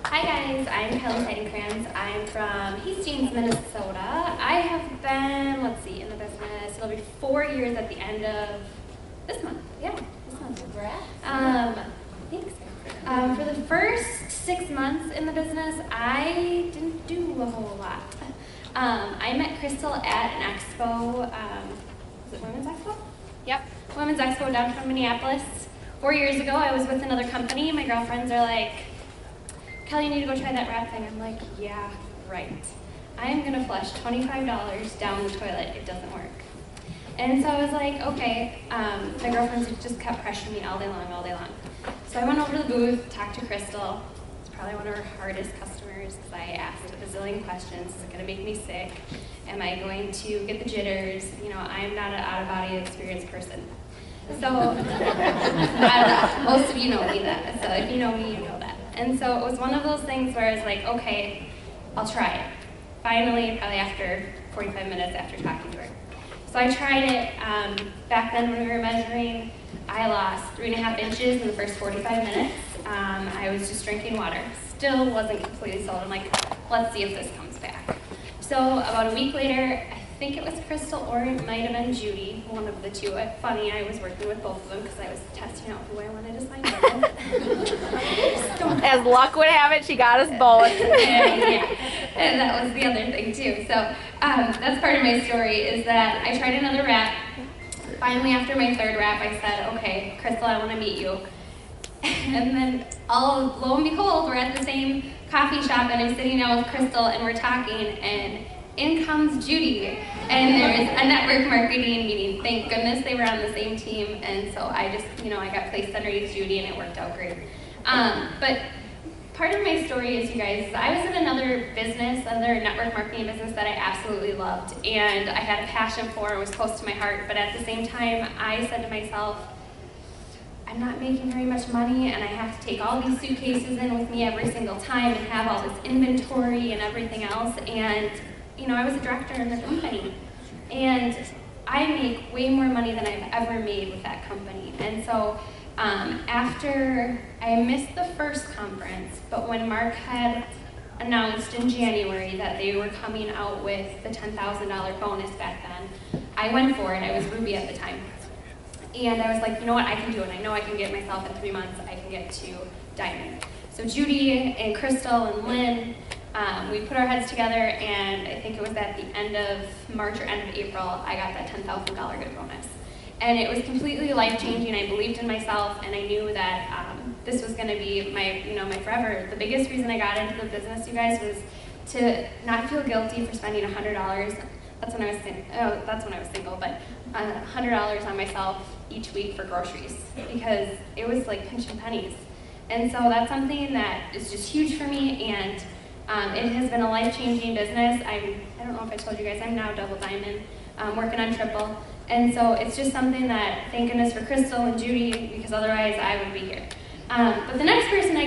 Hi guys, I'm Kelli Seidenkranz. I'm from Hastings, Minnesota. I have been, in the business. It'll be 4 years at the end of this month. Yeah, this month. Thanks. For the first 6 months in the business, I didn't do a whole lot. I met Crystal at an expo. Was it Women's Expo? Yep, Women's Expo downtown Minneapolis. 4 years ago, I was with another company. My girlfriends are like, Kelli, you need to go try that wrap thing. I'm like, yeah, right. I am gonna flush $25 down the toilet. It doesn't work. And so I was like, okay. My girlfriends just kept pressuring me all day long. So I went over to the booth, talked to Crystal. It's probably one of her hardest customers because I asked a bazillion questions. Is it gonna make me sick? Am I going to get the jitters? You know, I'm not an out-of-body experienced person. So, I don't know, most of you know me then, so if you know me, you know that. And so it was one of those things where I was like, okay, I'll try it. Finally, probably after 45 minutes after talking to her. So I tried it. Back then when we were measuring, I lost 3.5 inches in the first 45 minutes. I was just drinking water. Still wasn't completely sold. I'm like, let's see if this comes back. So about a week later, I think it was Crystal or it might have been Judy, one of the two. Funny, I was working with both of them because I was testing out who I wanted to sign up with. As luck would have it, she got us both. And that was the other thing too. So that's part of my story is that I tried another wrap. Finally, after my third wrap, I said, okay, Crystal, I want to meet you. And then lo and behold, we're at the same coffee shop and I'm sitting down with Crystal and we're talking and in comes Judy, and there's a network marketing meeting. Thank goodness they were on the same team, and so I just, I got placed underneath Judy, and it worked out great. But part of my story is, you guys, I was in another network marketing business that I absolutely loved, and I had a passion for. It was close to my heart, but at the same time, I said to myself, I'm not making very much money, and I have to take all these suitcases in with me every single time and have all this inventory and everything else, and I was a director in the company, and I make way more money than I've ever made with that company. And so after I missed the first conference, but when Mark had announced in January that they were coming out with the $10,000 bonus back then, I went for it. I was Ruby at the time. And I was like, you know what, I can do it. I know I can get myself in 3 months, I can get to Diamond. So Judy and Crystal and Lynn, we put our heads together, and I think it was at the end of March or end of April, I got that $10,000 good bonus. And it was completely life-changing. I believed in myself, and I knew that this was going to be my forever. The biggest reason I got into the business, you guys, was to not feel guilty for spending $100. That's when I was single, but $100 on myself each week for groceries, because it was like pinching pennies. And so that's something that is just huge for me, and it has been a life-changing business. I don't know if I told you guys, I'm now double diamond, working on triple. And so it's just something that, thank goodness for Crystal and Judy, because otherwise I would be here. But the next person I